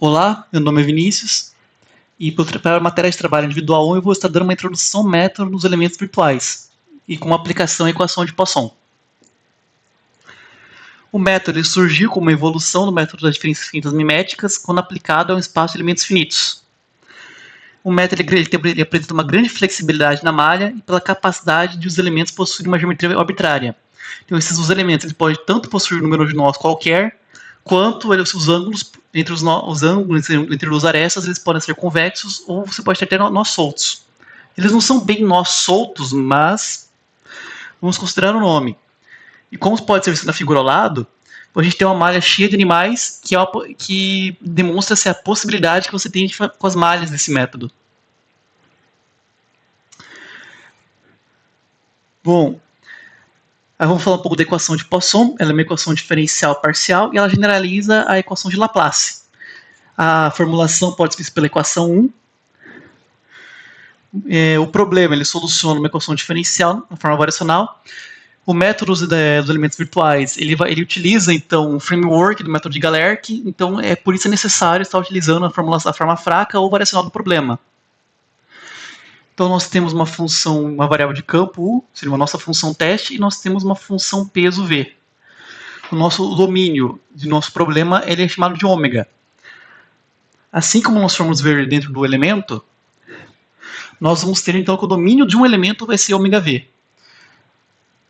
Olá, meu nome é Vinícius e para a matéria de trabalho individual 1 eu vou estar dando uma introdução ao método nos elementos virtuais e com uma aplicação à equação de Poisson. O método ele surgiu como uma evolução do método das diferenças finitas miméticas quando aplicado a um espaço de elementos finitos. O método ele apresenta uma grande flexibilidade na malha e pela capacidade de os elementos possuírem uma geometria arbitrária. Então esses elementos eles podem tanto possuir um número de nós qualquer, quanto os ângulos entre os arestas eles podem ser convexos ou você pode ter até nós soltos. Eles não são bem nós soltos, mas vamos considerar o nome. E como pode ser visto na figura ao lado, a gente tem uma malha cheia de animais que demonstra-se a possibilidade que você tem com as malhas desse método. Bom, aí vamos falar um pouco da equação de Poisson. Ela é uma equação diferencial parcial e ela generaliza a equação de Laplace. A formulação pode ser vista pela equação 1. O problema ele soluciona uma equação diferencial na forma variacional. O método dos elementos virtuais ele utiliza então um framework do método de Galerki, então por isso é necessário estar utilizando a forma fraca ou variacional do problema. Então nós temos uma função, uma variável de campo U, seria a nossa função teste, e nós temos uma função peso V. O nosso domínio do nosso problema ele é chamado de ômega. Assim como nós formos ver dentro do elemento, nós vamos ter então que o domínio de um elemento vai ser ômega V.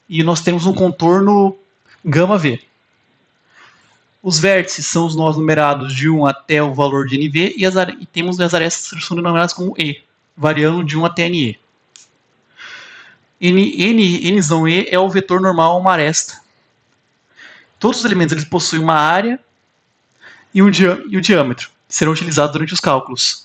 E nós temos um contorno gama V. Os vértices são os nós numerados de 1 até o valor de NV e temos as arestas que são denominadas como E, variando de 1 até NE. Nzão E é o vetor normal a uma aresta. Todos os elementos eles possuem uma área e o diâmetro, que serão utilizados durante os cálculos.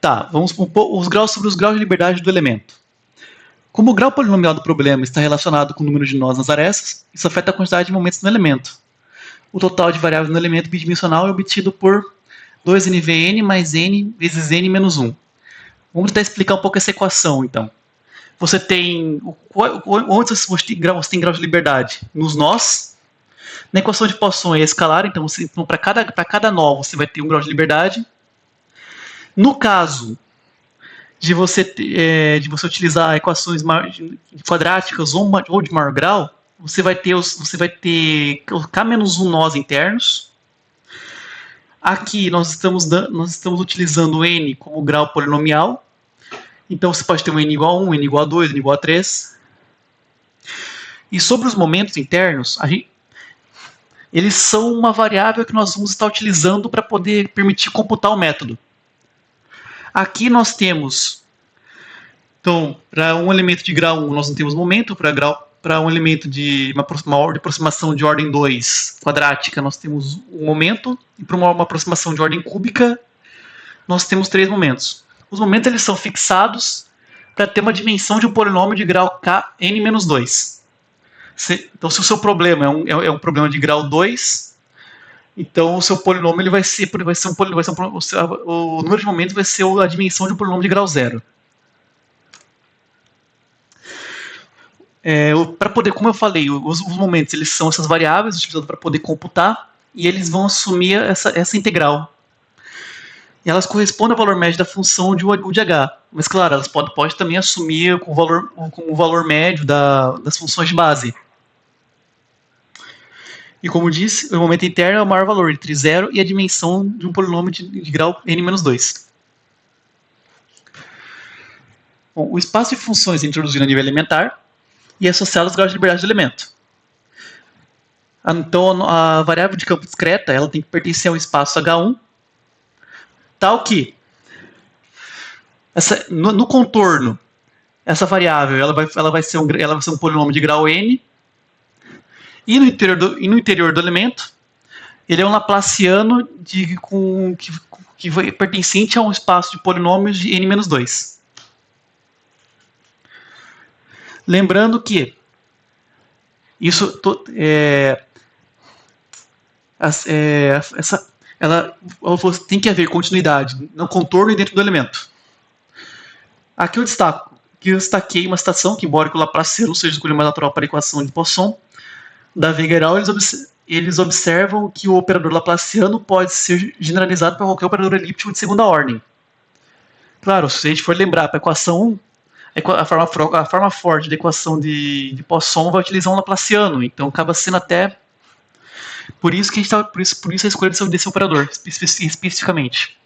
Tá, vamos sobre os graus de liberdade do elemento. Como o grau polinomial do problema está relacionado com o número de nós nas arestas, isso afeta a quantidade de momentos no elemento. O total de variáveis no elemento bidimensional é obtido por 2nvn mais n vezes n menos 1. Vamos tentar explicar um pouco essa equação, então. Você tem... Onde você tem grau de liberdade? Nos nós. Na equação de Poisson é escalar, então para cada nó você vai ter um grau de liberdade. No caso de você utilizar equações quadráticas ou de maior grau, você vai ter K-1 nós internos. Aqui nós estamos utilizando n como grau polinomial. Então você pode ter um n igual a 1, n igual a 2, n igual a 3. E sobre os momentos internos, eles são uma variável que nós vamos estar utilizando para poder permitir computar o método. Aqui nós temos, então, para um elemento de grau 1 nós não temos momento, para um elemento de uma aproximação de ordem 2 quadrática nós temos um momento, e para uma aproximação de ordem cúbica nós temos 3 momentos. Os momentos eles são fixados para ter uma dimensão de um polinômio de grau kn-2. Então se o seu problema é um problema de grau 2, então o seu polinômio ele o número de momentos vai ser a dimensão de um polinômio de grau 0. Para poder, como eu falei, os momentos eles são essas variáveis utilizadas para poder computar e eles vão assumir essa integral. E elas correspondem ao valor médio da função de U de H. Mas claro, elas podem também assumir com o valor médio das funções de base. E como disse, o momento interno é o maior valor entre 0 e a dimensão de um polinômio de grau n-2. Bom, o espaço de funções é introduzido a nível elementar e é associado aos graus de liberdade do elemento. Então, a variável de campo discreta ela tem que pertencer ao espaço H1, tal que no contorno, essa variável ela vai ser um polinômio de grau n, e no interior do elemento, ele é um laplaciano que pertencente a um espaço de polinômios de n-2. Lembrando que isso tem que haver continuidade no contorno e dentro do elemento. Aqui eu destaquei uma citação que, embora que o Laplaciano seja a escolha mais natural para a equação de Poisson, da Vigeral, eles observam que o operador laplaciano pode ser generalizado para qualquer operador elíptico de segunda ordem. Claro, se a gente for lembrar para a equação 1, a forma forte da equação de Poisson vai utilizar um laplaciano, então acaba sendo até por isso que a gente tá, por isso a escolha desse operador especificamente.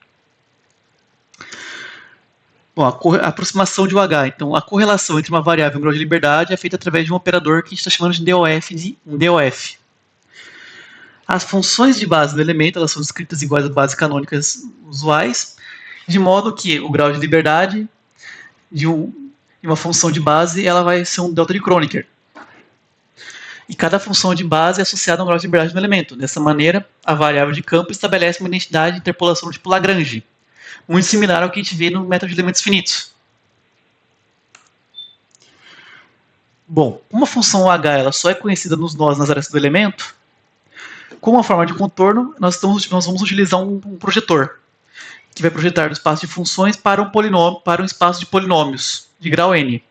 Bom, a aproximação de UH. Então, a correlação entre uma variável e um grau de liberdade é feita através de um operador que a gente está chamando de DOF. As funções de base do elemento elas são descritas iguais às bases canônicas usuais, de modo que o grau de liberdade de uma função de base ela vai ser um delta de Kronecker. E cada função de base é associada a um grau de liberdade do elemento. Dessa maneira, a variável de campo estabelece uma identidade de interpolação tipo Lagrange, muito similar ao que a gente vê no método de elementos finitos. Bom, como a função H ela só é conhecida nos nós nas arestas do elemento, como uma forma de contorno, nós vamos utilizar um projetor, que vai projetar do espaço de funções para um espaço de polinômios de grau n,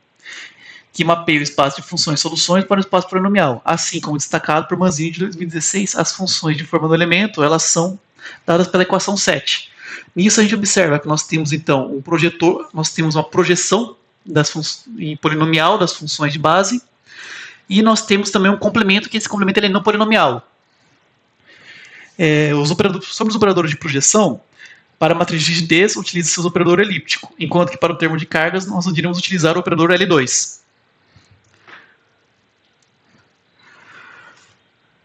que mapeia o espaço de funções e soluções para o espaço polinomial. Assim como destacado por Manzini de 2016, as funções de forma do elemento elas são dadas pela equação 7. Nisso a gente observa que nós temos então um projetor, nós temos uma projeção polinomial das funções de base e nós temos também um complemento, que esse complemento ele é não polinomial. Sobre os operadores de projeção, para a matriz de rigidez utiliza-se o operador elíptico, enquanto que para o termo de cargas nós iremos utilizar o operador L2.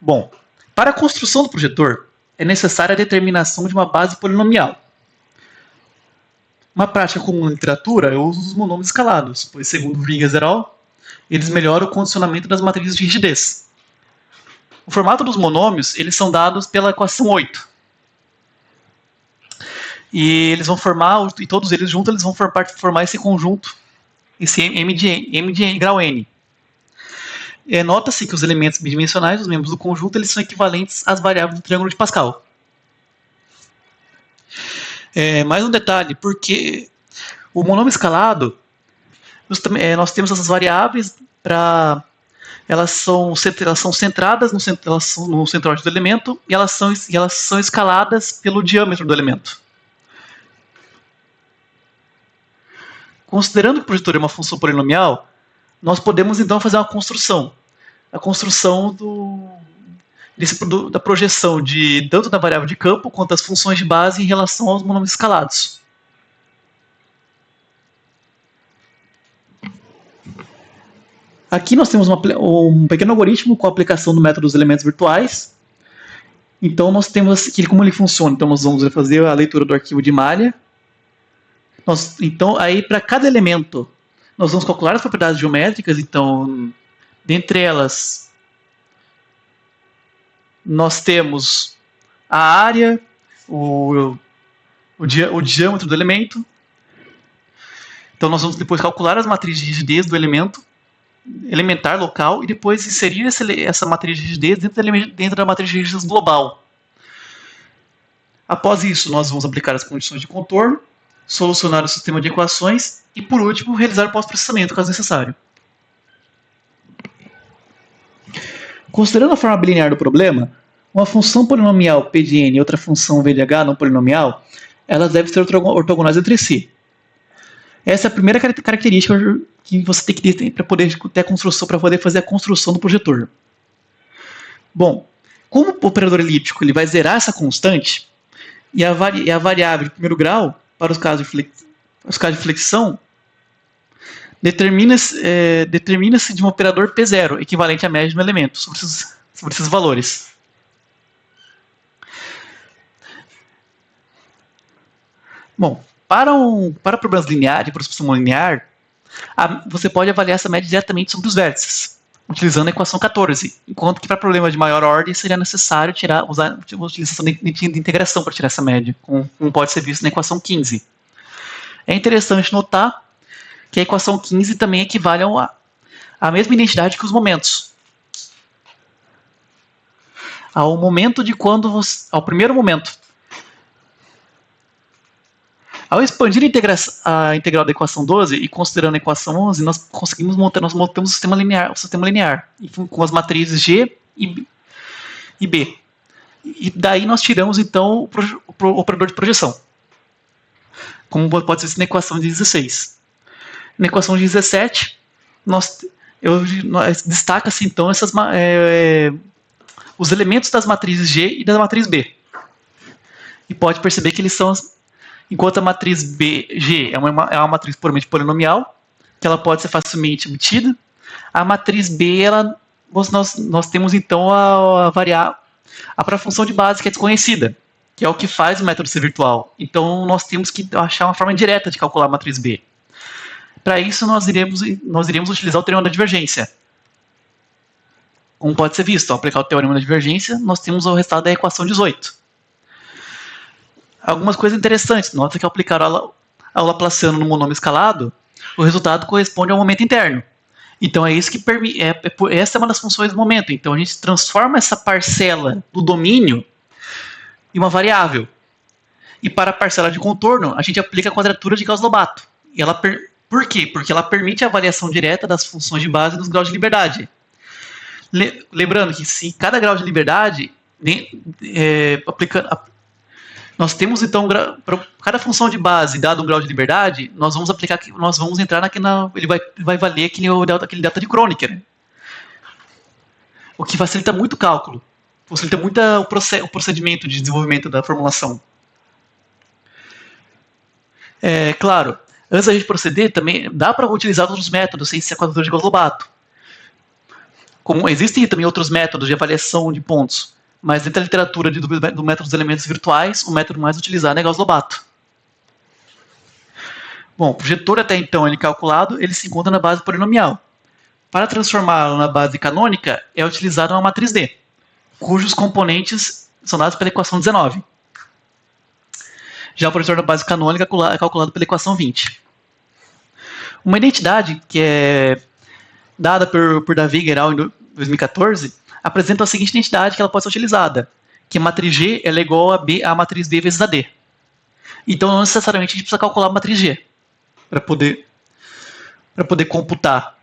Bom, para a construção do projetor é necessária a determinação de uma base polinomial. Uma prática comum na literatura é o uso dos monômios escalados, pois, segundo Vriggs et al., eles melhoram o condicionamento das matrizes de rigidez. O formato dos monômios eles são dados pela equação 8. E eles vão formar, e todos eles juntos eles vão formar esse conjunto, esse M de grau N. Nota-se que os elementos bidimensionais, os membros do conjunto, eles são equivalentes às variáveis do triângulo de Pascal. Mais um detalhe, porque o monômio escalado, nós temos essas variáveis para elas são centradas no centroide do elemento e elas são escaladas pelo diâmetro do elemento. Considerando que o projetor é uma função polinomial, nós podemos então fazer uma construção. A construção da projeção tanto da variável de campo quanto das funções de base em relação aos monômios escalados. Aqui nós temos um pequeno algoritmo com a aplicação do método dos elementos virtuais. Então nós temos aqui como ele funciona. Então nós vamos fazer a leitura do arquivo de malha. Então aí para cada elemento nós vamos calcular as propriedades geométricas. Então dentre elas nós temos a área, o diâmetro do elemento. Então nós vamos depois calcular as matrizes de rigidez do elemento elementar local e depois inserir essa matriz de rigidez dentro da matriz de rigidez global. Após isso, nós vamos aplicar as condições de contorno, solucionar o sistema de equações e, por último, realizar o pós-processamento, caso necessário. Considerando a forma bilinear do problema, uma função polinomial P de n e outra função V de h não polinomial, elas devem ser ortogonais entre si. Essa é a primeira característica que você tem que ter para poder ter a construção, para poder fazer a construção do projetor. Bom, como o operador elíptico ele vai zerar essa constante e a variável de primeiro grau para os casos de flexão determina-se de um operador P0 equivalente à média do elemento sobre esses valores. Bom, para problemas lineares, de aproximação linear, você pode avaliar essa média diretamente sobre os vértices, utilizando a equação 14, enquanto que para problemas de maior ordem seria necessário usar a utilização de integração para tirar essa média, como pode ser visto na equação 15. É interessante notar que a equação 15 também equivale à mesma identidade que os momentos. Ao primeiro momento. Ao expandir a integral da equação 12 e considerando a equação 11, nós montamos o sistema linear com as matrizes G e B. E daí nós tiramos, então, o operador de projeção. Como pode ser isso na equação de 16. Na equação de 17, destaca-se, então, os elementos das matrizes G e da matriz B. E pode perceber que eles são... Enquanto a matriz G é uma matriz puramente polinomial, que ela pode ser facilmente obtida, a matriz B, nós temos, então, a variável, a própria função de base que é desconhecida, que é o que faz o método ser virtual. Então, nós temos que achar uma forma direta de calcular a matriz B. Para isso, nós iremos utilizar o teorema da divergência. Como pode ser visto, ao aplicar o teorema da divergência, nós temos o resultado da equação 18. Algumas coisas interessantes. Nota que ao aplicar ao Laplaciano no monômio escalado, o resultado corresponde ao momento interno. Então, é isso que permite. Essa é uma das funções do momento. Então, a gente transforma essa parcela do domínio em uma variável. E para a parcela de contorno, a gente aplica a quadratura de Gauss-Lobato. Por quê? Porque ela permite a avaliação direta das funções de base dos graus de liberdade. Lembrando que se cada grau de liberdade, nós temos, então, para cada função de base dado um grau de liberdade, nós vamos entrar ele vai valer aquele delta de Kronecker. O que facilita muito o cálculo. Facilita muito o procedimento de desenvolvimento da formulação. Claro, antes da gente proceder, também dá para utilizar outros métodos sem ser a quadratura de Gauss-Lobato. Como existem também outros métodos de avaliação de pontos, mas dentro da literatura do método dos elementos virtuais, o método mais utilizado é Gauss-Lobato. Bom, o projetor até então ele calculado, ele se encontra na base polinomial. Para transformá-lo na base canônica, é utilizada uma matriz D, cujos componentes são dados pela equação 19. Já o projetor da base canônica é calculado pela equação 20. Uma identidade que é dada por Davi e Guéral em 2014 apresenta a seguinte identidade que ela pode ser utilizada, que a matriz G ela é igual a matriz B vezes a D. Então, não necessariamente a gente precisa calcular a matriz G para poder computar.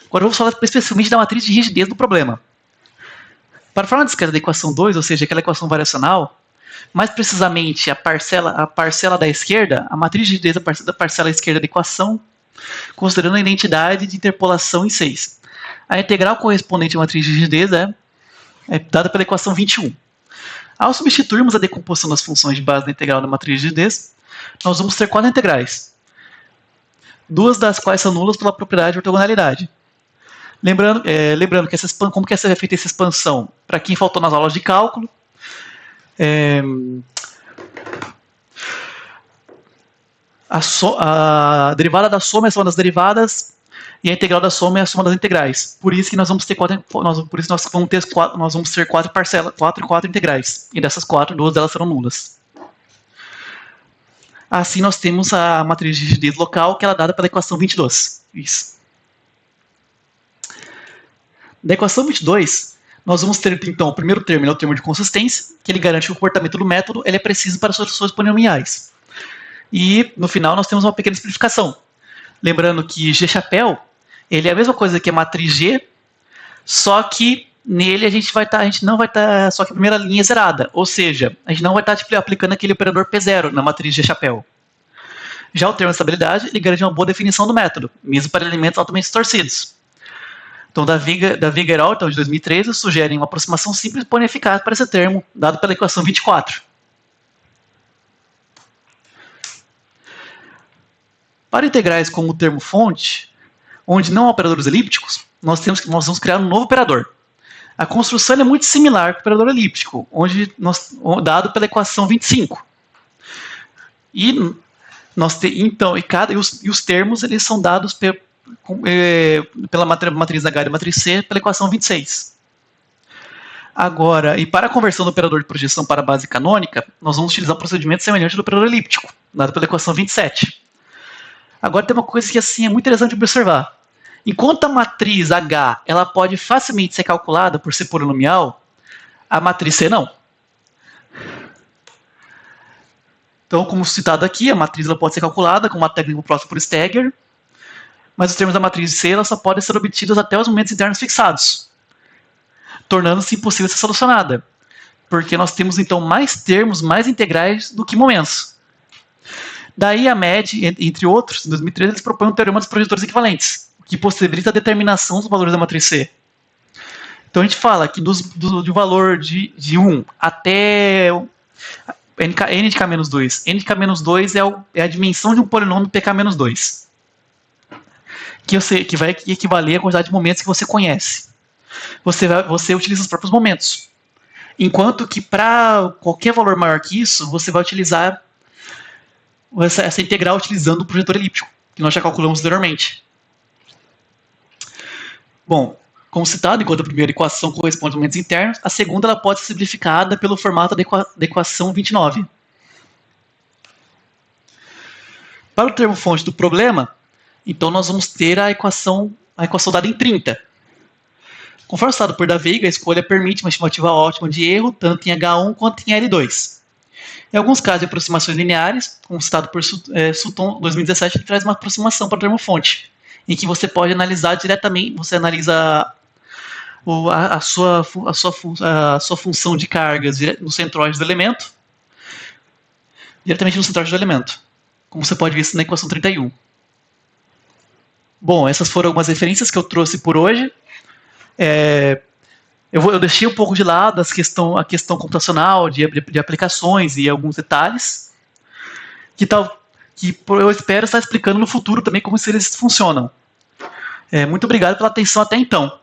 Agora, vamos falar especificamente da matriz de rigidez do problema. Para a forma discreta da equação 2, ou seja, aquela equação variacional, mais precisamente a parcela da esquerda, a matriz de rigidez da parcela esquerda da equação, considerando a identidade de interpolação em 6. A integral correspondente à matriz de rigidez é dada pela equação 21. Ao substituirmos a decomposição das funções de base da integral da matriz de rigidez, nós vamos ter 4 integrais, 2 das quais são nulas pela propriedade de ortogonalidade. Lembrando que como que é feita essa expansão? Para quem faltou nas aulas de cálculo, a derivada da soma é a soma das derivadas e a integral da soma é a soma das integrais. Por isso que nós vamos ter quatro integrais. E dessas 4, 2 delas serão nulas. Assim nós temos a matriz de rigidez local, que ela é dada pela equação 22. Isso. Da equação 22, nós vamos ter, então, o primeiro termo é o termo de consistência, que ele garante que o comportamento do método ele é preciso para soluções polinomiais. E, no final, nós temos uma pequena simplificação. Lembrando que G-chapéu, ele é a mesma coisa que a matriz G, só que nele a gente não vai estar, só que a primeira linha é zerada, ou seja, a gente não vai estar aplicando aquele operador P0 na matriz G-chapéu. Já o termo de estabilidade, ele garante uma boa definição do método, mesmo para elementos altamente distorcidos. Então, Davi e Guéral, de 2013, sugerem uma aproximação simples, porém eficaz para esse termo, dado pela equação 24. Para integrais como o termo fonte, onde não há operadores elípticos, nós vamos criar um novo operador. A construção é muito similar com o operador elíptico, dado pela equação 25. E os termos eles são dados pela matriz H e matriz C pela equação 26. Agora, e para a conversão do operador de projeção para a base canônica, nós vamos utilizar um procedimento semelhante do operador elíptico, dado pela equação 27. Agora tem uma coisa que assim, é muito interessante de observar. Enquanto a matriz H ela pode facilmente ser calculada por ser polinomial, a matriz C não. Então, como citado aqui, a matriz ela pode ser calculada com uma técnica proposta por Steger, mas os termos da matriz C elas só podem ser obtidos até os momentos internos fixados, tornando-se impossível ser solucionada, porque nós temos então mais termos, mais integrais do que momentos. Daí a MED, entre outros, em 2013, eles propõem um teorema dos projetores equivalentes, que possibilita a determinação dos valores da matriz C. Então a gente fala que do valor de 1 até n de k-2, n de k-2 é a dimensão de um polinômio pk-2, que vai equivaler à quantidade de momentos que você conhece. Você utiliza os próprios momentos. Enquanto que para qualquer valor maior que isso, você vai utilizar essa integral utilizando o projetor elíptico, que nós já calculamos anteriormente. Bom, como citado, enquanto a primeira equação corresponde a momentos internos, a segunda ela pode ser simplificada pelo formato da equação 29. Para o termo fonte do problema, então nós vamos ter a equação dada em 30. Conforme citado por Daveiga, a escolha permite uma estimativa ótima de erro, tanto em H1 quanto em L2. Em alguns casos de aproximações lineares, como citado por Sutton, 2017, ele traz uma aproximação para o termo fonte, em que você pode analisar diretamente, você analisa a sua função de cargas no centroide do elemento, diretamente no centroide do elemento, como você pode ver isso na equação 31. Bom, essas foram algumas referências que eu trouxe por hoje. Eu deixei um pouco de lado a questão computacional, de aplicações e alguns detalhes, que eu espero estar explicando no futuro também como eles funcionam. Muito obrigado pela atenção até então.